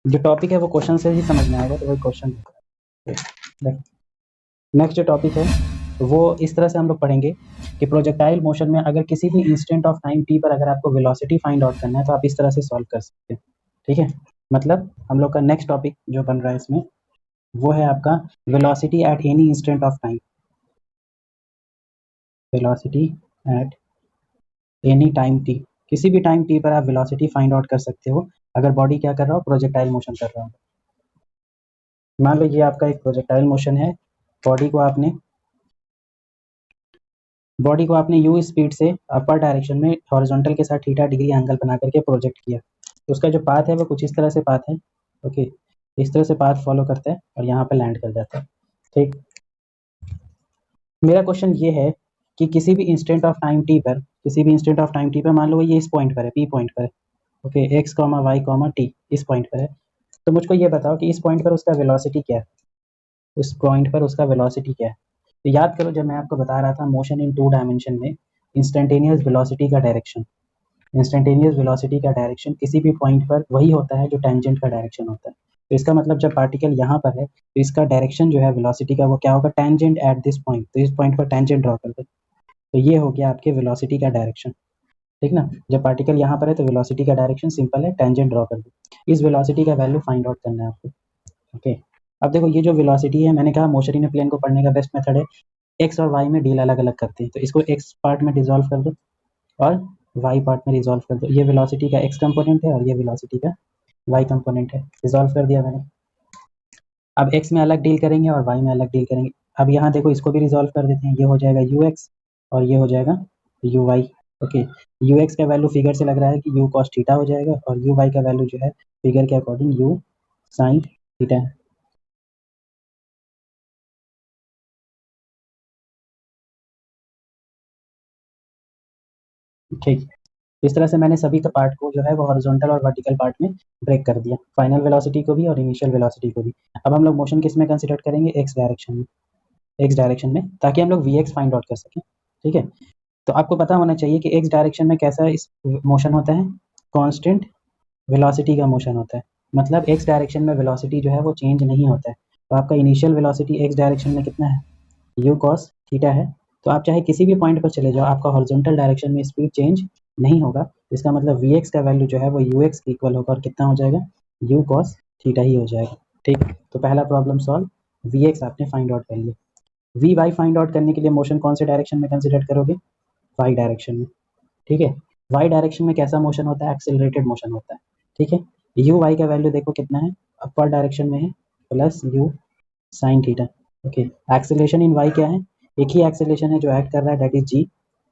जो टॉपिक है वो क्वेश्चन से ही समझ में आएगा, तो वही क्वेश्चन देखो। नेक्स्ट जो टॉपिक है वो इस तरह से हम लोग पढ़ेंगे कि प्रोजेक्टाइल मोशन में अगर किसी भी इंस्टेंट ऑफ टाइम टी पर अगर आपको वेलोसिटी फाइंड आउट करना है तो आप इस तरह से सॉल्व कर सकते हैं। ठीक है, मतलब हम लोग का नेक्स्ट टॉपिक जो बन रहा है इसमें वो है आपका velocity at any instant of time. Velocity at any time T, किसी भी टाइम टी पर आप वेलोसिटी फाइंड आउट कर सकते हो अगर बॉडी क्या कर रहा हो, प्रोजेक्टाइल मोशन कर रहा हो। मान लो ये आपका एक प्रोजेक्टाइल मोशन है, बॉडी को आपने यू स्पीड से अपर डायरेक्शन में हॉरिजॉन्टल के साथ थीटा डिग्री एंगल बना करके प्रोजेक्ट किया, तो उसका जो पाथ है वो कुछ इस तरह से पाथ है। ओके, इस तरह से पाथ फॉलो करता है और यहाँ पे लैंड कर जाता है। ठीक, मेरा क्वेश्चन ये है कि किसी भी इंस्टेंट ऑफ टाइम टी पर मान लो ये इस पॉइंट पर है, पी पॉइंट पर है। Okay, X comma Y comma T इस पॉइंट पर है, तो मुझको ये बताओ कि इस पॉइंट पर उसका वेलोसिटी क्या है, उस पॉइंट पर उसका वेलोसिटी क्या है। तो याद करो जब मैं आपको बता रहा था मोशन इन 2 डायमेंशन में इंस्टेंटेनियस वेलोसिटी का डायरेक्शन, इंस्टेंटेनियस वेलोसिटी का डायरेक्शन किसी भी पॉइंट पर वही होता है जो टेंजेंट का डायरेक्शन होता है। तो इसका मतलब जब पार्टिकल यहाँ पर है तो इसका डायरेक्शन जो है वेलोसिटी का वो क्या होगा, टेंजेंट एट दिस पॉइंट, तो इस पॉइंट पर टेंजेंट ड्रॉ कर दो, तो ये हो गया आपके वेलोसिटी का डायरेक्शन। ठीक ना, जब पार्टिकल यहाँ पर है तो वेलोसिटी का डायरेक्शन सिंपल है, टेंजेंट ड्रॉ कर दो। इस वेलोसिटी का वैल्यू फाइंड आउट करना है आपको। ओके, अब देखो ये जो वेलोसिटी है, मैंने कहा मोशन इन प्लेन को पढ़ने का बेस्ट मेथड है एक्स और वाई में डील अलग अलग करते हैं, तो इसको एक्स पार्ट में डिजोल्व कर दो और वाई पार्ट में रिजॉल्व कर दो। ये वेलोसिटी का एक्स कंपोनेंट है और ये वेलोसिटी का वाई कंपोनेंट है, रिजॉल्व कर दिया मैंने। अब एक्स में अलग डील करेंगे और वाई में अलग डील करेंगे। अब यहाँ देखो इसको भी रिजॉल्व कर देते हैं, ये हो जाएगा यू एक्स और ये हो जाएगा U Y. Okay, U X का वैल्यू फिगर से लग रहा है कि यू कॉस थीटा हो जाएगा और यू वाई का वैल्यू जो है फिगर के अकॉर्डिंग यू साइन थीटा है। ठीक, इस तरह से मैंने सभी का पार्ट को जो है वो हॉरिजॉन्टल और वर्टिकल पार्ट में ब्रेक कर दिया, फाइनल वेलोसिटी को भी और इनिशियल वेलोसिटी को भी। अब हम लोग मोशन किस में कंसिडर करेंगे, एक्स डायरेक्शन में, एक्स डायरेक्शन में, ताकि हम लोग वी एक्स फाइंड आउट कर सकें। ठीक है, तो आपको पता होना चाहिए कि एक्स डायरेक्शन में कैसा इस मोशन होता है, कांस्टेंट वेलोसिटी का मोशन होता है, मतलब एक्स डायरेक्शन में वेलोसिटी जो है वो चेंज नहीं होता है। तो आपका इनिशियल वेलोसिटी एक्स डायरेक्शन में कितना है, यू कॉस थीटा है। तो आप चाहे किसी भी पॉइंट पर चले जाओ, आपका हॉरिजॉन्टल डायरेक्शन में स्पीड चेंज नहीं होगा, इसका मतलब वी एक्स का वैल्यू जो है वो यू एक्स के इक्वल होगा और कितना हो जाएगा, यू कॉस थीटा ही हो जाएगा। ठीक, तो पहला प्रॉब्लम सॉल्व, वी एक्स आपने फाइंड आउट कर लिया। वी वाई फाइंड आउट करने के लिए मोशन कौन से डायरेक्शन में कंसिडर करोगे, वाई डायरेक्शन में। ठीक है, वाई डायरेक्शन में कैसा मोशन होता है, एक्सेलरेटेड मोशन होता है। ठीक है, यू वाई का वैल्यू देखो कितना है, अपर डायरेक्शन में है plus U sign theta. Okay, acceleration in Y क्या है, एक ही एक्सेलरेशन है जो एक्ट कर रहा है, दैट इज जी,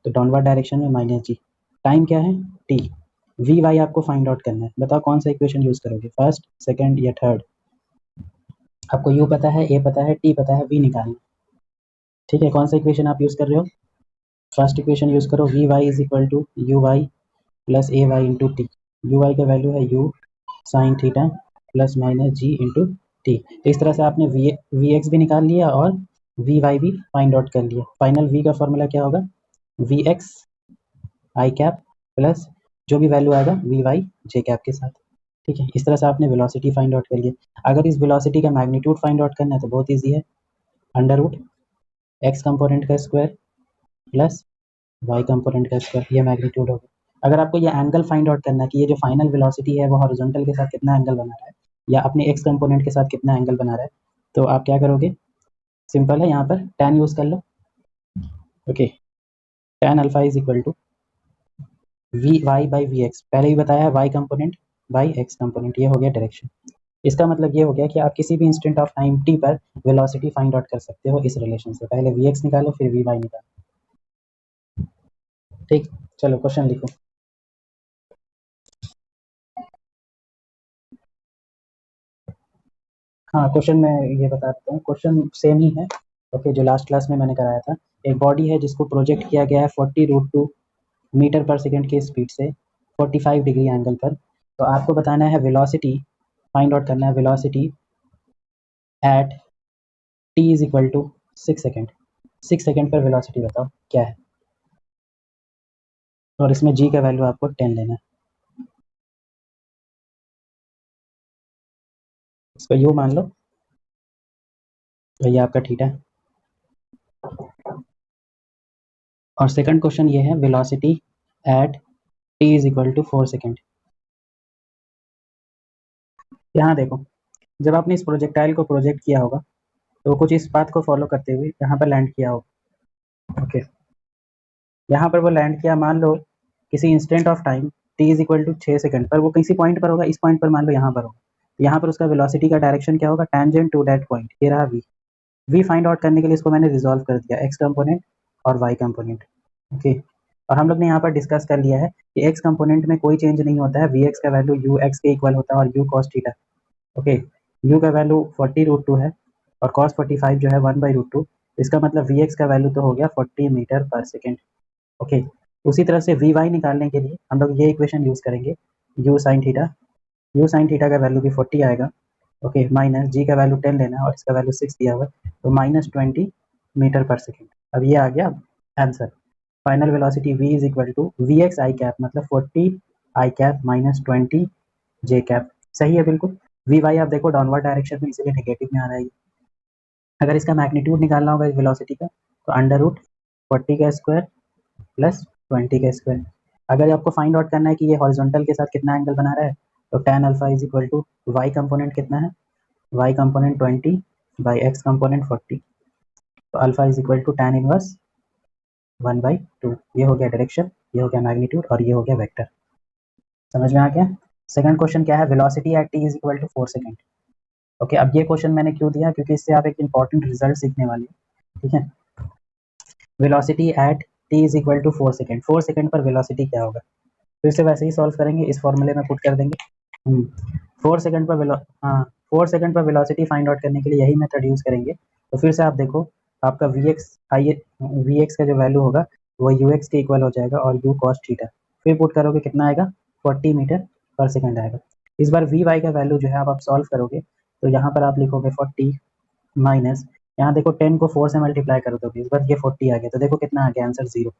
तो डाउनवर्ड डायरेक्शन में माइनस जी। टाइम क्या है, टी। वी वाई आपको फाइंड आउट करना है, बताओ कौन सा इक्वेशन यूज करोगे, फर्स्ट सेकंड या थर्ड। आपको यू पता है, ए पता है, टी पता है, वी निकालना। ठीक है, कौन सा इक्वेशन आप यूज कर रहे हो, फर्स्ट इक्वेशन यूज करो, we Y is equal to you Y plus A Y into T. U Y का वैल्यू है you sign theta plus minus G into T. तो इस तरह से आपने वी एक्स भी निकाल लिया और वी वाई भी फाइंड आउट कर लिया। फाइनल वी का फॉर्मूला क्या होगा, V X I cap plus जो भी वैल्यू आएगा वी वाई जे कैप के साथ। ठीक है, इस तरह से आपने वेलोसिटी फाइंड आउट कर लिया। अगर इस वेलोसिटी का मैग्नीट्यूड फाइंड आउट करना है तो बहुत ईजी है, अंडर रूट एक्स कंपोनेंट का स्क्वायर प्लस वाई कंपोनेंट का स्क्वायर, ये मैग्नीट्यूड होगा। अगर आपको ये एंगल फाइंड आउट करना है कि ये जो फाइनल वेलोसिटी है वो हॉरिजॉन्टल के साथ कितना एंगल बना रहा है या अपने एक्स कंपोनेंट के साथ कितना एंगल बना रहा है, तो आप क्या करोगे, सिंपल है, यहाँ पर tan यूज कर लो। Okay, tan alpha is equal to V Y by V X, पहले ही बताया है Y component by X component, ये हो गया डायरेक्शन। इसका मतलब ये हो गया कि आप किसी भी इंस्टेंट ऑफ टाइम टी पर वेलोसिटी फाइंड आउट कर सकते हो इस रिलेशन से, पहले वी एक्स निकालो फिर वी वाई निकालो। ठीक, चलो क्वेश्चन लिखो। हाँ, क्वेश्चन मैं ये बता देता हूँ, क्वेश्चन सेम ही है। ओके, जो लास्ट क्लास में मैंने कराया था, एक बॉडी है जिसको प्रोजेक्ट किया गया है 40√2 मीटर पर सेकंड की स्पीड से 45 डिग्री एंगल पर, तो आपको बताना है वेलोसिटी, फाइंड आउट करना है velocity at T is equal to 6 second. 6 second पर वेलोसिटी बताओ क्या है, और इसमें जी का वैल्यू आपको 10 लेना है। इसको यू मान लो, तो ये आपका थीटा है। और सेकंड क्वेश्चन ये है velocity at T is equal to 4 second. यहाँ देखो, जब आपने इस प्रोजेक्टाइल को प्रोजेक्ट किया होगा तो कुछ इस बात को फॉलो करते हुए यहाँ पर लैंड किया होगा। ओके, यहाँ पर वो लैंड किया, मान लो किसी instant of time T is equal to 6 second पर, वो किसी पॉइंट पर होगा, इस पॉइंट पर मान लो यहाँ पर होगा। यहाँ पर उसका वेलोसिटी का डायरेक्शन क्या होगा, टेंजेंट टू दैट पॉइंट, ये रहा वी। वी फाइंड आउट करने के लिए इसको मैंने रिजॉल्व कर दिया, एक्स कंपोनेंट और वाई कंपोनेंट। ओके, और हम लोग ने यहाँ पर डिस्कस कर लिया है कि एक्स कंपोनेंट में कोई चेंज नहीं होता है, वी एक्स का वैल्यू यू एक्स के इक्वल होता है और you cos theta. Okay, you का वैल्यू 40√2 है और कॉस 45 जो है 1/√2। इसका मतलब वी एक्स का वैल्यू तो हो गया 40 मीटर पर सेकेंड। ओके, उसी तरह से वी वाई निकालने के लिए हम लोग ये इक्वेशन यूज़ करेंगे, you sine theta. You sine theta का वैल्यू भी 40 आएगा। ओके, माइनस जी का वैल्यू 10 लेना है और इसका वैल्यू 6 दिया हुआ है, तो -20 मीटर पर सेकेंड। अब ये आ गया answer. Final velocity v is equal to V X I cap, मतलब 40 I cap minus 20 J cap. सही है बिल्कुल। वी वाई आप देखो डाउनवर्ड डायरेक्शन में, इसलिए नेगेटिव में आ रहा है। अगर इसका मैग्नीट्यूड निकालना होगा इस वेलोसिटी का, तो अंडर रूट 40 का स्क्वायर प्लस 20 का स्क्वायर। अगर आपको फाइंड आउट करना है कि ये हॉरिजॉन्टल के साथ कितना एंगल बना रहा है, तो tan alpha is equal to Y component कितना है, Y component 20 by X component 40, तो alpha is equal to tan inverse 1/2। ये हो गया डायरेक्शन, ये हो गया मैग्नीट्यूड और ये हो गया वेक्टर। समझ में आ गया। सेकंड क्वेश्चन क्या है, velocity at T is equal to 4 second. Okay, अब ये क्वेश्चन मैंने क्यों दिया, क्योंकि इससे आप एक इंपॉर्टेंट रिजल्ट सीखने वाले हैं। ठीक है, velocity at T is equal to 4 second. 4 second पर वेलोसिटी क्या होगा, फिर से वैसे ही सॉल्व करेंगे, इस फॉर्मूले में पुट कर देंगे। 4 सेकंड पर हाँ, 4 सेकंड पर वेलोसिटी फाइंड आउट करने के लिए यही मेथड यूज़ करेंगे। तो फिर से आप देखो, आपका वी एक्स का जो वैल्यू होगा वो यू एक्स के इक्वल हो जाएगा और यू कॉस थीटा। फिर पुट करोगे कितना आएगा, 40 मीटर पर सेकंड आएगा। इस बार वी वाई का वैल्यू जो है आप सॉल्व करोगे, तो यहाँ पर आप लिखोगे 40 माइनस, यहाँ देखो 10 को 4 से मल्टीप्लाई कर दोगे, इस बार ये 40 आ गया, तो देखो कितना आ गया आंसर, 0।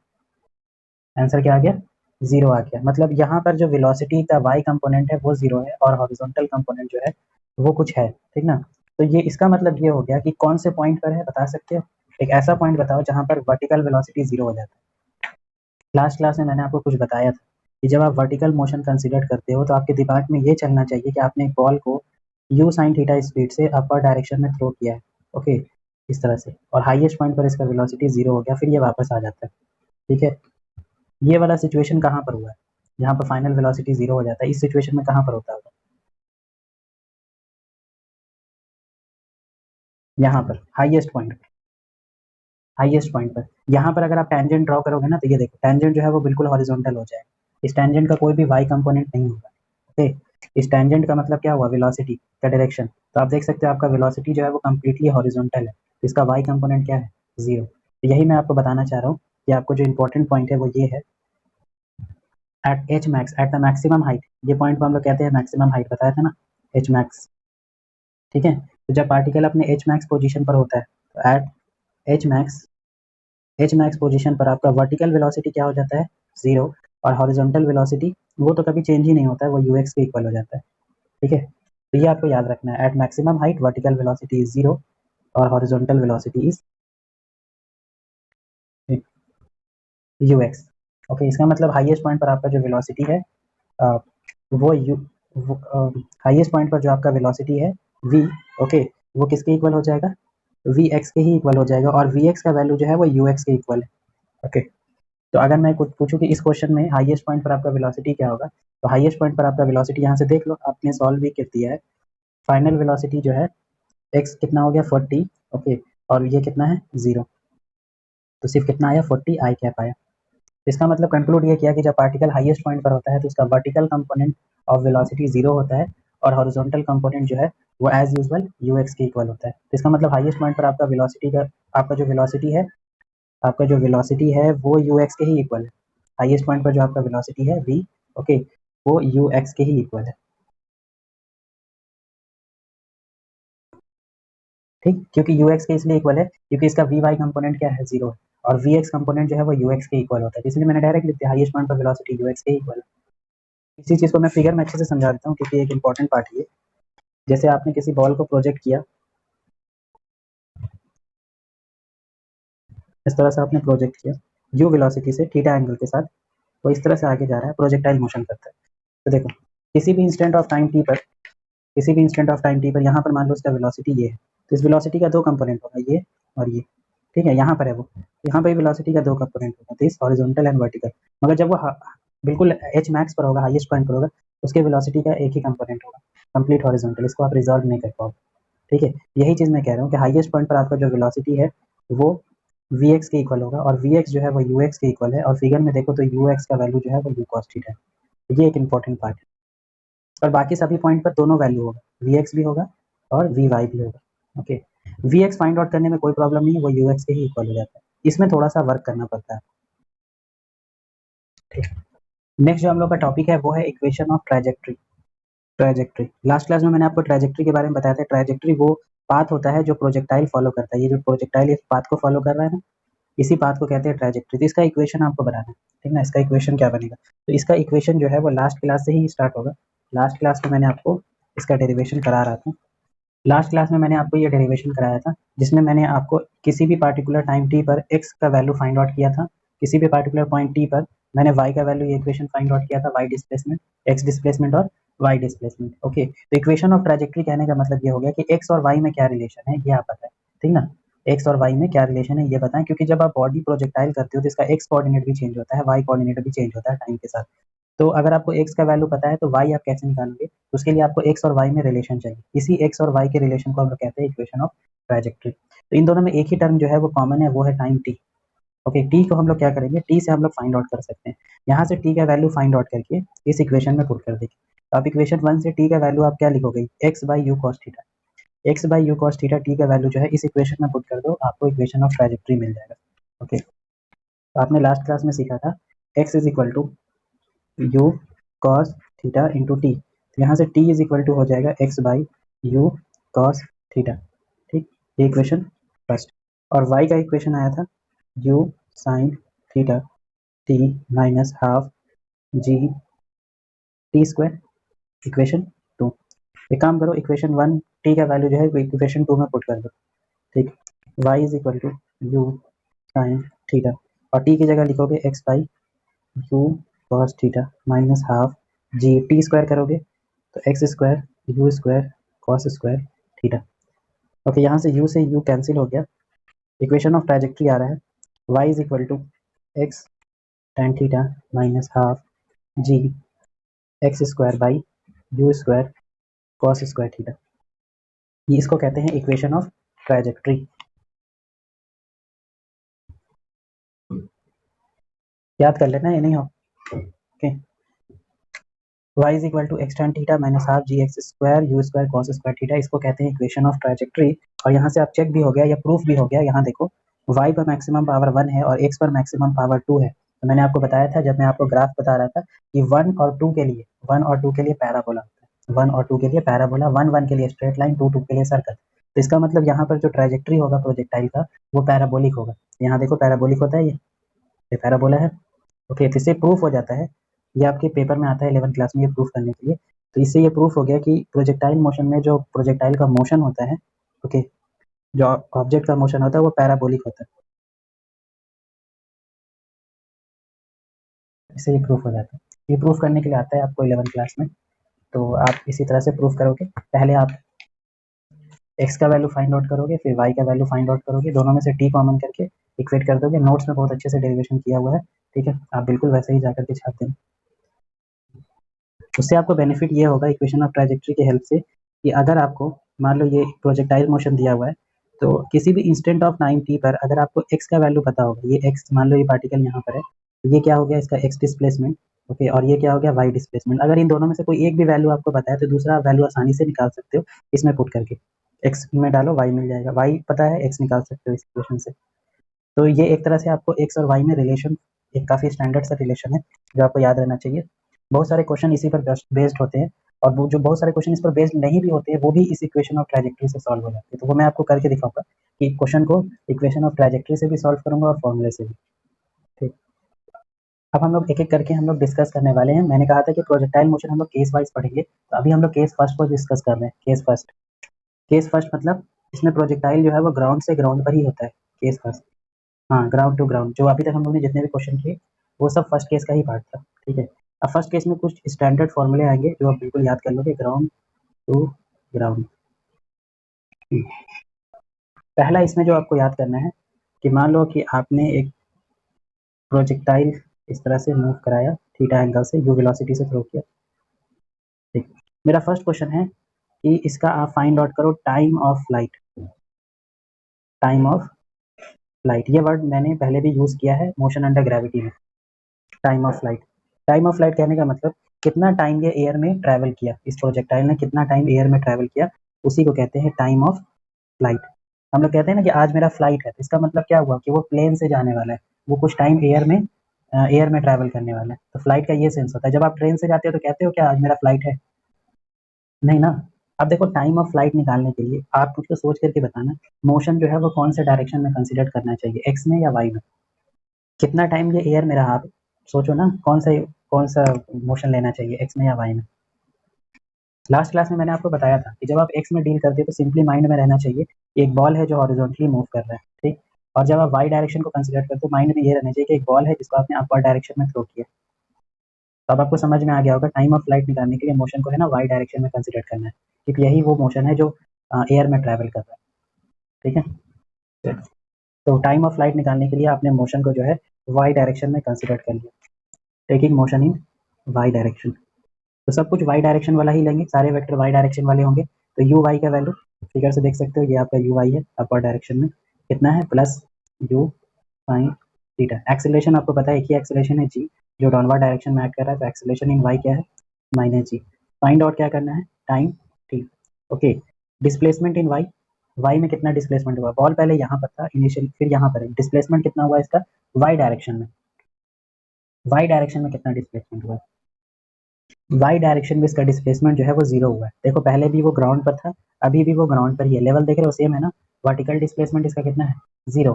आंसर क्या आ गया, 0 आ गया। मतलब यहाँ पर जो वेलोसिटी का y कंपोनेंट है वो 0 है और हॉरिजॉन्टल कंपोनेंट जो है वो कुछ है। ठीक ना, तो ये इसका मतलब ये हो गया कि कौन से पॉइंट पर है, बता सकते हो? एक ऐसा पॉइंट बताओ जहाँ पर वर्टिकल वेलोसिटी 0 हो जाता है। लास्ट क्लास में मैंने आपको कुछ बताया था कि जब आप वर्टिकल मोशन कंसिडर करते हो तो आपके दिमाग में ये चलना चाहिए कि आपने एक बॉल को यू साइन थीटा स्पीड से अपर डायरेक्शन में थ्रो किया है। ओके, इस तरह से, और हाईएस्ट पॉइंट पर इसका वेलोसिटी 0 हो गया, फिर ये वापस आ जाता है। ठीक है, ये वाला सिचुएशन कहाँ पर हुआ है, यहाँ पर फाइनल वेलोसिटी 0 हो जाता है, इस सिचुएशन में कहाँ पर होता होगा, यहाँ पर हाईएस्ट पॉइंट, हाईएस्ट पॉइंट पर। यहाँ पर अगर आप टेंजेंट ड्रॉ करोगे ना, तो ये देखो टेंजेंट जो है वो बिल्कुल हॉरिजॉन्टल हो जाएगा, इस टेंजेंट का कोई भी वाई कंपोनेंट नहीं होगा। ओके, इस टेंजेंट का मतलब क्या हुआ, वेलोसिटी का डायरेक्शन। तो आप देख सकते हो आपका वेलोसिटी जो है वो कम्प्लीटली हॉरिजॉन्टल है, तो इसका वाई कंपोनेंट क्या है, 0। तो यही मैं आपको बताना चाह रहा हूँ कि आपको जो इंपॉर्टेंट पॉइंट है वो ये है, at H max at the maximum height, ये पॉइंट को हम लोग कहते हैं मैक्सिमम हाइट, बताया था ना, एच मैक्स। ठीक है, तो जब पार्टिकल अपने एच मैक्स पोजीशन पर होता है, तो एट एच मैक्स पोजीशन पर आपका वर्टिकल वेलोसिटी क्या हो जाता है, 0, और हॉरिजॉन्टल वेलोसिटी वो तो कभी चेंज ही नहीं होता है, वो यू एक्स के इक्वल हो जाता है। ठीक है, तो ये आपको याद रखना है, at maximum height vertical velocity is 0 और horizontal velocity is U X. Okay, इसका मतलब हाईएस्ट पॉइंट पर आपका जो वेलोसिटी है अ, वो यू हाईएस्ट पॉइंट पर जो आपका वेलोसिटी है v, ओके, वो किसके इक्वल हो जाएगा, वी एक्स के ही इक्वल हो जाएगा, और वी एक्स का वैल्यू जो है वो यू एक्स के इक्वल है। ओके, तो अगर मैं कुछ पूछूं कि इस क्वेश्चन में हाईएस्ट पॉइंट पर आपका वेलोसिटी क्या होगा, तो हाईएस्ट पॉइंट पर आपका वेलोसिटी यहाँ से देख लो, आपने सॉल्व भी कर दिया है। फाइनल वेलोसिटी जो है एक्स कितना हो गया 40, ओके, और ये कितना है 0, तो सिर्फ कितना आया 40 आई कैप आया। इसका मतलब कंक्लूड ये किया कि जब पार्टिकल हाईएस्ट पॉइंट पर होता है तो उसका वर्टिकल कंपोनेंट ऑफ वेलोसिटी 0 होता है और हॉरिजॉन्टल कंपोनेंट जो है वो एज यूजुअल यू एक्स के इक्वल होता है। तो इसका मतलब हाईएस्ट पॉइंट पर आपका वेलोसिटी का आपका जो वेलोसिटी है आपका जो वेलोसिटी है वो यू एक्स के ही इक्वल है। हाईएस्ट पॉइंट पर जो आपका वेलोसिटी है वी, ओके, वो यू एक्स के ही इक्वल है। ठीक, क्योंकि यू एक्स के इसलिए इक्वल है क्योंकि इसका वी वाई कंपोनेंट क्या है, 0 है, और वी एक्स कंपोनेंट जो है वो यू एक्स के इक्वल होता है, इसलिए मैंने डायरेक्ट लिख दिया हाईएस्ट पॉइंट पर वेलोसिटी यू एक्स के इक्वल है। इसी चीज़ को मैं फिगर में अच्छे से समझा देता हूँ क्योंकि एक इंपॉर्टेंट पार्ट है। जैसे आपने किसी बॉल को प्रोजेक्ट किया, इस तरह से आपने प्रोजेक्ट किया u वेलोसिटी से थीटा एंगल के साथ, वो इस तरह से आगे जा रहा है, प्रोजेक्टाइल मोशन करता है। तो देखो किसी भी इंस्टेंट ऑफ टाइम t पर, किसी भी इंस्टेंट ऑफ टाइम t पर यहाँ पर मान लो उसका वेलोसिटी ये है, तो इस वेलोसिटी का दो कंपोनेंट होगा, ये और ये, ठीक है, यहाँ पर है वो, यहाँ पर वेलोसिटी का दो कंपोनेंट होगा, दिस हॉरिजॉन्टल एंड वर्टिकल। मगर जब वो बिल्कुल एच मैक्स पर होगा, हाईएस्ट पॉइंट पर होगा, उसके वेलोसिटी का एक ही कंपोनेंट होगा, कंप्लीट हॉरिजॉन्टल, इसको आप रिजॉल्व नहीं कर पाओगे, ठीक है। यही चीज़ मैं कह रहा हूँ कि हाईएस्ट पॉइंट पर आपका जो वेलोसिटी है वो Vx के इक्वल होगा, और Vx जो है वो Ux के इक्वल है, और फिगर में देखो तो Ux का वैल्यू जो है वो u cos थीटा है। ये एक इंपॉर्टेंट पार्ट है, और बाकी सभी पॉइंट पर दोनों वैल्यू होगा, Vx भी होगा और Vy भी होगा, ओके। Vx फाइंड आउट करने में कोई प्रॉब्लम नहीं है, वो Ux के ही इक्वल हो जाता है, इसमें थोड़ा सा वर्क करना पड़ता है, ठीक। नेक्स्ट जो हम लोग का टॉपिक है वो है equation of trajectory. Trajectory, last class में मैंने आपको ट्रैजेक्टरी के बारे में बताया था। ट्रैजेक्टरी वो पाथ होता है जो प्रोजेक्टाइल फॉलो करता है, ये जो प्रोजेक्टाइल इस पाथ को फॉलो कर रहा है ना, इसी पाथ को कहते हैं ट्रैजेक्टरी। तो इसका इक्वेशन आपको बनाना है, ठीक ना, इसका इक्वेशन क्या बनेगा, तो इसका इक्वेशन जो है वो लास्ट क्लास से ही स्टार्ट होगा। लास्ट क्लास में मैंने आपको इसका डेरिवेशन करा रहा था, लास्ट क्लास में मैंने आपको ये डेरिवेशन कराया था, जिसमें मैंने आपको किसी भी पार्टिकुलर टाइम टी पर एक्स का वैल्यू फाइंड आउट किया था, किसी भी पार्टिकुलर पॉइंट टी पर मैंने वाई का वैल्यू, ये इक्वेशन फाइंड आउट किया था, वाई डिस्प्लेसमेंट, एक्स डिस्प्लेसमेंट और वाई डिस्प्लेसमेंट, ओके। तो इक्वेशन ऑफ ट्रैजेक्टरी कहने का मतलब ये हो गया कि एक्स और वाई में क्या रिलेशन है ये आप बताएं, ठीक ना, एक्स और वाई में क्या रिलेशन है ये बताएं, क्योंकि जब आप बॉडी प्रोजेक्टाइल करते हो तो इसका एक्स कोऑर्डिनेट भी चेंज होता है, वाई कोऑर्डिनेट भी चेंज होता है टाइम के साथ। तो अगर आपको एक्स का वैल्यू पता है तो वाई आप कैसे निकालोगे, तो उसके लिए आपको एक्स और वाई में रिलेशन चाहिए, इसी एक्स और वाई के रिलेशन को हम लोग कहते हैं इक्वेशन ऑफ ट्रैजेक्टरी। तो इन दोनों में एक ही टर्म जो है वो कॉमन है, वो है टाइम टी, ओके। टी को हम लोग क्या करेंगे, टी से हम लोग फाइंड आउट कर सकते हैं, यहाँ से टी का वैल्यू फाइंड आउट करके इस इक्वेशन में पुट कर देंगे। तो आप इक्वेशन 1 से टी का वैल्यू आप क्या लिखोगे, X by U cos theta, x by U cos theta, T का वैल्यू जो है इस इक्वेशन में पुट कर दो, आपको इक्वेशन ऑफ ट्रैजेक्टरी मिल जाएगा, ओके। तो आपने लास्ट क्लास में सीखा था X is equal to U cos theta into T, यहाँ से टी इज इक्वल टू हो जाएगा X by U cos theta, ठीक, ये इक्वेशन फर्स्ट। और वाई का इक्वेशन आया था U sign theta T minus half G T square, equation 2। एक काम करो, इक्वेशन 1 टी का वैल्यू जो है इक्वेशन 2 में पुट कर दो, ठीक। Y is equal to you sign theta, और टी की जगह लिखोगे X by U cos theta minus half ji, T square करोगे तो X square you square cos square theta, okay. यहाँ से यू कैंसिल हो गया, इक्वेशन ऑफ ट्रैजेक्टरी आ रहा है y is equal to x tan theta minus half g x square by u square cos square theta, ये इसको कहते हैं इक्वेशन ऑफ ट्रैजेक्टरी। याद कर लेना, ये नहीं हो, okay. y is equal to x tan theta minus half g x square you square cos square theta, इसको कहते हैं इक्वेशन ऑफ ट्रैजेक्टरी। और यहाँ से आप चेक भी हो गया या प्रूफ भी हो गया, यहाँ देखो y पर मैक्सिमम पावर 1 है और x पर मैक्सिमम पावर 2 है। तो मैंने आपको बताया था जब मैं आपको ग्राफ बता रहा था कि 1 और 2 के लिए, 1 और 2 के लिए पैराबोला होता है, 1 और 2 के लिए पैराबोला, 1 1 के लिए स्ट्रेट लाइन, 2 2 के लिए सर्कल। तो इसका मतलब यहाँ पर जो ट्रैजेक्टरी होगा प्रोजेक्टाइल का वो पैराबोलिक होगा, यहाँ देखो पैराबोलिक होता है, ये पैराबोला है, ओके। तो इससे प्रूफ हो जाता है, ये आपके पेपर में आता है 11th क्लास में ये प्रूफ करने के लिए। तो इससे ये प्रूफ हो गया कि प्रोजेक्टाइल मोशन में जो प्रोजेक्टाइल का मोशन होता है, ओके, जो ऑब्जेक्ट का मोशन होता है वो पैराबोलिक होता है, इससे ये प्रूफ हो जाता है। ये प्रूफ करने के लिए आता है आपको 11th क्लास में, तो आप इसी तरह से प्रूफ करोगे। पहले आप एक्स का वैल्यू फाइंड आउट करोगे, फिर वाई का वैल्यू फाइंड आउट करोगे, दोनों में से टी कॉमन करके इक्वेट कर दोगे। नोट्स में बहुत अच्छे से डेरिवेशन किया हुआ है, ठीक है, आप बिल्कुल वैसे ही जाकर के छाप देना। उससे आपको बेनिफिट ये होगा इक्वेशन ऑफ ट्रैजेक्टरी की हेल्प से कि अगर आपको मान लो ये प्रोजेक्टाइल मोशन दिया हुआ है, तो किसी भी इंस्टेंट ऑफ टाइम टी पर अगर आपको एक्स का वैल्यू पता होगा, ये एक्स मान लो ये पार्टिकल यहाँ पर है, तो ये क्या हो गया इसका एक्स डिस्प्लेसमेंट, ओके, और ये क्या हो गया वाई डिस्प्लेसमेंट। अगर इन दोनों में से कोई एक भी वैल्यू आपको पता है तो दूसरा वैल्यू आसानी से निकाल सकते हो इसमें पुट करके, एक्स में डालो वाई मिल जाएगा, वाई पता है एक्स निकाल सकते हो इस इक्वेशन से। तो ये एक तरह से आपको एक्स और वाई में रिलेशन, एक काफ़ी स्टैंडर्ड सा रिलेशन है जो आपको याद रहना चाहिए। बहुत सारे क्वेश्चन इसी पर बेस्ड होते हैं, और वो जो बहुत सारे क्वेश्चन इस पर बेस्ड नहीं भी होते हैं वो भी इस इक्वेशन ऑफ ट्रैजेक्टरी से सॉल्व हो जाते हैं। तो वो मैं आपको करके दिखाऊंगा कि क्वेश्चन को इक्वेशन ऑफ ट्रैजेक्टरी से भी सॉल्व करूंगा और फॉर्मूले से भी, ठीक। अब हम लोग एक-एक करके हम लोग डिस्कस करने वाले हैं। मैंने कहा था कि प्रोजेक्टाइल मोशन हम लोग केस वाइज़ पढ़ेंगे, तो अभी हम लोग केस फर्स्ट को डिस्कस कर रहे हैं, केस फर्स्ट। केस फर्स्ट मतलब इसमें प्रोजेक्टाइल जो है वो ग्राउंड से ग्राउंड पर ही होता है, केस फर्स्ट। हाँ, ग्राउंड टू ग्राउंड, जो अभी तक हम लोगों ने जितने भी क्वेश्चन किए, वो सब फर्स्ट केस का ही पार्ट था, ठीक है। अब फर्स्ट केस में कुछ स्टैंडर्ड फॉर्मूले आएंगे जो आप बिल्कुल याद कर लोगे, ग्राउंड टू ग्राउंड। पहला इसमें जो आपको याद करना है कि मान लो कि आपने एक प्रोजेक्टाइल इस तरह से मूव कराया थीटा एंगल से, यू वेलोसिटी से थ्रो किया, ठीक। मेरा फर्स्ट क्वेश्चन है कि इसका आप फाइंड आउट करो time of flight. Time of flight, ये वर्ड मैंने पहले भी यूज़ किया है मोशन अंडर ग्रेविटी में। Time of flight, time of flight कहने का मतलब कितना टाइम ये एयर में ट्रैवल किया, इस प्रोजेक्टाइल ने कितना टाइम एयर में ट्रैवल किया, उसी को कहते हैं टाइम ऑफ फ्लाइट। हम लोग कहते हैं ना कि आज मेरा फ्लाइट है, इसका मतलब क्या हुआ कि वो प्लेन से जाने वाला है, वो कुछ टाइम एयर में ट्रैवल करने वाला है। तो फ्लाइट का ये सेंस होता है। जब आप ट्रेन से जाते हो तो कहते हो क्या आज मेरा फ्लाइट है, नहीं ना। अब देखो टाइम ऑफ फ्लाइट निकालने के लिए आप मुझको सोच करके बताना, मोशन जो है वो कौन से डायरेक्शन में कंसिडर करना चाहिए, एक्स में या वाई में। कितना टाइम ये एयर में रहा, आप सोचो ना, कौन सा मोशन लेना चाहिए, एक्स में या वाई में। लास्ट क्लास में मैंने आपको बताया था कि जब आप एक्स में डील करते हो तो सिंपली माइंड में रहना चाहिए एक बॉल है जो हॉरिजॉन्टली मूव कर रहा है, ठीक। और जब आप वाई डायरेक्शन को कंसिडर करते हो माइंड में ये रहना चाहिए कि एक बॉल है जिसको आपने अपवर्ड डायरेक्शन में थ्रो किया। तो अब आपको समझ में आ गया होगा टाइम ऑफ फ्लाइट निकालने के लिए मोशन को है ना वाई डायरेक्शन में कंसिडर करना है, क्योंकि यही वो मोशन है जो एयर में ट्रैवल कर रहा है, ठीक है। तो टाइम ऑफ फ्लाइट निकालने के लिए आपने मोशन को जो है वाई डायरेक्शन में कंसिडर कर लिया, taking motion in y direction. तो सब कुछ वाई डायरेक्शन वाला ही लेंगे, सारे वेक्टर वाई डायरेक्शन वाले होंगे। तो यू वाई का वैल्यू फिगर से देख सकते हो, ये आपका यू वाई है अपर डायरेक्शन में, कितना है plus U sine theta. Acceleration आपको पता है एक ही एक्सेलरेशन है जी, जो डाउनवर्ड डायरेक्शन में एक्ट कर रहा है, तो एक्सेलरेशन इन वाई क्या है, माइनस जी। फाइंड आउट क्या करना है, time t, okay. Displacement in y, y में कितना डिस्प्लेसमेंट हुआ, बॉल पहले यहाँ पर था इनिशियल, फिर यहाँ पर है, डिस्प्लेसमेंट कितना हुआ इसका वाई डायरेक्शन में, वाई डायरेक्शन में कितना डिस्प्लेसमेंट हुआ, वाई डायरेक्शन में इसका डिस्प्लेसमेंट जो है वो जीरो हुआ है। देखो पहले भी वो ग्राउंड पर था, अभी भी वो ग्राउंड पर ही है, लेवल देख रहे हो सेम है ना। वर्टिकल डिस्प्लेसमेंट इसका कितना है, जीरो।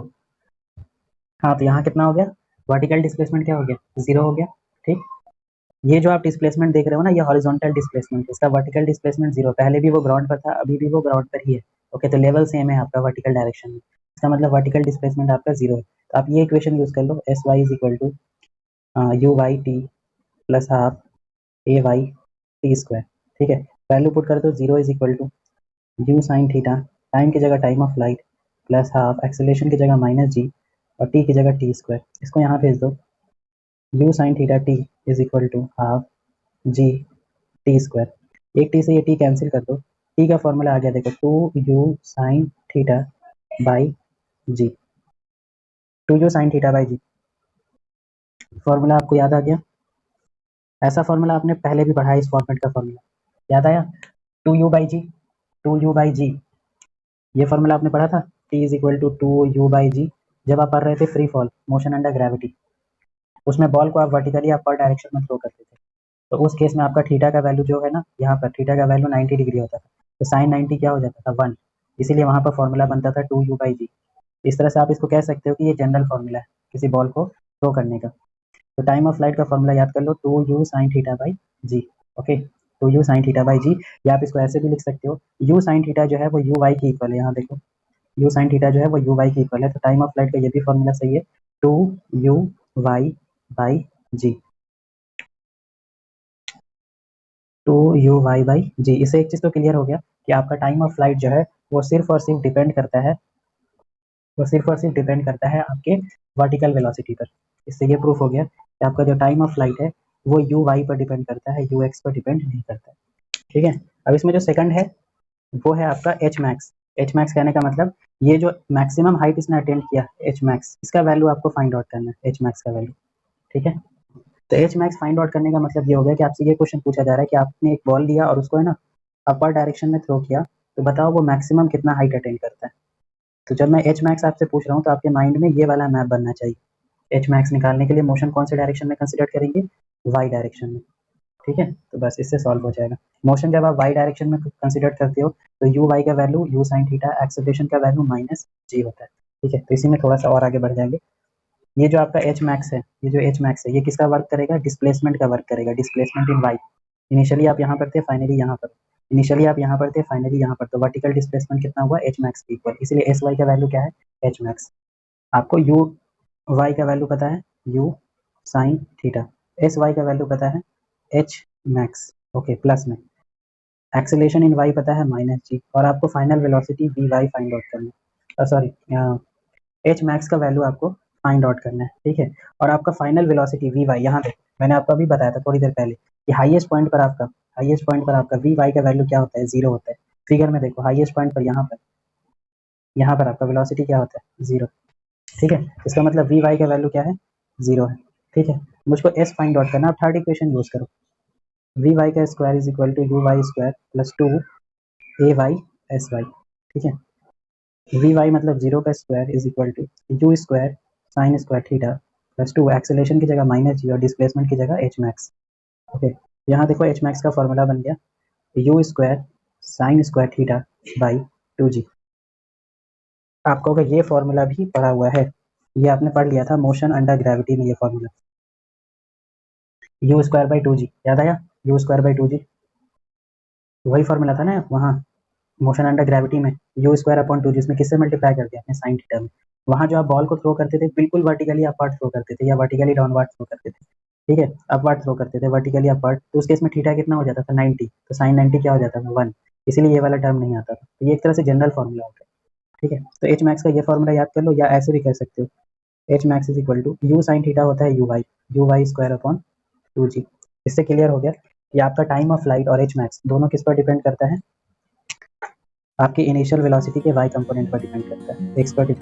हाँ तो यहाँ कितना हो गया, वर्टिकल डिस्प्लेसमेंट क्या हो गया, जीरो हो गया, ठीक। ये जो आप डिस्प्लेसमेंट देख रहे हो ना, ये हॉरिजॉन्टल डिस्प्लेसमेंट, इसका वर्टिकल डिस्प्लेसमेंट जीरो, पहले भी वो ग्राउंड पर था, अभी भी वो ग्राउंड पर ही है, ओके। तो लेवल सेम है आपका वर्टिकल डायरेक्शन में, इसका मतलब वर्टिकल डिस्प्लेसमेंट आपका जीरो है। तो आप ये इक्वेशन यूज कर लो, S Y is equal to you Y T plus half A Y T square, ठीक है। वैल्यू पुट कर दो, zero is equal to you sign theta, time की जगह time of flight, plus half acceleration की जगह माइनस जी, और T की जगह टी स्क्वायर, इसको यहाँ भेज दो। U sign theta t is equal to half G T square, एक टी से ये टी कैंसिल कर दो, टी का फॉर्मूला आ गया देखो, two you sign theta by ji, two you sign theta by g. Formula आपको याद आ गया, ऐसा फॉर्मूला आपने पहले भी पढ़ा है, इस फॉर्मेट का फॉर्मूला याद आया, two U by ji, two U by G, ये फॉर्मूला आपने पढ़ा था, T is equal to two U by G. जब आप पढ़ रहे थे free fall motion under gravity, उसमें बॉल को आप वर्टिकली अपर डायरेक्शन में थ्रो करते थे, तो उस केस में आपका थीटा का वैल्यू जो है ना, यहाँ पर थीटा का वैल्यू 90 डिग्री होता था, तो साइन 90 क्या हो जाता था, वन। इसीलिए वहाँ पर फॉर्मूला बनता था टू यू बाई जी। इस तरह से आप इसको कह सकते हो कि ये जनरल फॉर्मूला है किसी बॉल को थ्रो करने का। तो टाइम ऑफ फ्लाइट का फॉर्मूला याद कर लो, two you sign theta by G, okay. Two you sign theta by G, या आप इसको ऐसे भी लिख सकते हो, यू साइन थीटा जो है वो यू वाई की इक्वल है, यहाँ देखो यू साइन थीटा जो है वो यू वाई की इक्वल है, तो टाइम ऑफ फ्लाइट का ये भी फॉर्मूला सही है, two you Y by ji, two you Y by G. इससे एक चीज़ तो क्लियर हो गया कि आपका टाइम ऑफ फ्लाइट जो है वो सिर्फ और सिर्फ डिपेंड करता है, वो सिर्फ और सिर्फ डिपेंड करता है आपके वर्टिकल वेलोसिटी पर। इससे ये प्रूफ हो गया कि आपका जो टाइम ऑफ फ्लाइट है वो यू वाई पर डिपेंड करता है, यू एक्स पर डिपेंड नहीं करता है, ठीक है। अब इसमें जो सेकंड है वो है आपका एच मैक्स। एच मैक्स कहने का मतलब ये जो मैक्सिमम हाइट इसने अटेंड किया एच मैक्स, इसका वैल्यू आपको फाइंड आउट करना है, एच मैक्स का वैल्यू, ठीक है। तो एच मैक्स फाइंड आउट करने का मतलब ये हो गया कि आपसे ये क्वेश्चन पूछा जा रहा है कि आपने एक बॉल लिया और उसको है ना अपर डायरेक्शन में थ्रो किया, तो बताओ वो मैक्सिमम कितना हाइट अटेंड करता है। तो जब मैं एच मैक्स आपसे पूछ रहा हूँ तो आपके माइंड में ये वाला मैप बनना चाहिए। एच मैक्स निकालने के लिए मोशन कौन से डायरेक्शन में कंसिडर करेंगे, वाई डायरेक्शन में, ठीक है। तो बस इससे सॉल्व हो जाएगा। मोशन जब आप वाई डायरेक्शन में कंसिडर करते हो तो यू वाई का value you sine theta, acceleration का वैल्यू माइनस जी होता है, ठीक है। तो इसी में थोड़ा सा और आगे बढ़ जाएंगे। ये जो आपका एच मैक्स है, ये जो एच मैक्स है, ये किसका वर्क करेगा? डिस्प्लेसमेंट का वर्क करेगा, डिस्प्लेसमेंट इन वाई। इनिशियली आप यहाँ पर थे, फाइनली यहाँ पर, इनिशियली आप यहाँ पर थे, फाइनली यहाँ पर, तो वर्टिकल डिस्प्लेसमेंट कितना हुआ? एच मैक्स के इक्वल। इसलिए एस वाई का वैल्यू क्या है? H max. आपको यू वाई का वैल्यू पता है, you sign theta. S y का वैल्यू पता है, एच मैक्स। ओके, प्लस में एक्सेलेरेशन इन वाई पता है, माइनस जी। और आपको final velocity v y find out करना है, सॉरी एच मैक्स का वैल्यू आपको फाइंड आउट करना है, ठीक है। और आपका फाइनल वेलोसिटी वी वाई, यहाँ देखो मैंने आपको अभी बताया था थोड़ी देर पहले कि हाईएस्ट पॉइंट पर आपका वी वाई का वैल्यू क्या होता है? जीरो होता है। फिगर में देखो हाईएस्ट पॉइंट पर यहाँ पर आपका वेलोसिटी क्या होता है? जीरो, ठीक है। इसका मतलब वी वाई का वैल्यू क्या है? जीरो है, ठीक है। मुझको एस फाइंड आउट करना, आप थर्ड इक्वेशन यूज करो। वी वाई का square is equal to you Y square plus two a y s y, ठीक है। वी वाई मतलब जीरो का square is equal to u square sign square theta plus two, acceleration की जगह minus g और displacement की जगह H max. Okay, यहाँ देखो एच मैक्स का फॉर्मूला बन गया U square sign square theta by two G. आपको अगर ये फॉर्मूला भी पढ़ा हुआ है, ये आपने पढ़ लिया था मोशन अंडर ग्रेविटी में, ये formula U square by two G, याद आया? U square by two G वही फॉर्मूला था ना वहाँ मोशन अंडर ग्रेविटी में, यू स्क्वायर अपॉन टू, जिसमें किससे मल्टीप्लाई करते हैं? अपने साइन थीटा में। वहाँ जो आप बॉल को थ्रो करते थे, बिल्कुल वर्टिकली अपवर्ड थ्रो करते थे या वर्टिकली डाउनवर्ड थ्रो करते थे, ठीक है। अपवर्ड थ्रो करते थे, वर्टिकली अपवर्ड, तो उस केस में थीटा कितना हो जाता था? 90, तो साइन 90 क्या हो जाता था? 1। इसीलिए ये वाला टर्म नहीं आता था। तो ये एक तरह से जनरल फॉर्मूला होता है, ठीक है। तो एच मैक्स का ये फॉर्मूला याद कर लो, या ऐसे भी कह सकते हो H max is equal to you sign theta होता है U Y square upon two G. इससे क्लियर हो गया कि आपका टाइम ऑफ फ्लाइट और एच मैक्स दोनों किस पर डिपेंड करता है? आपकी इनिशियल वेलोसिटी के वाई कंपोनेंट पर डिपेंड करता है, एक्स पर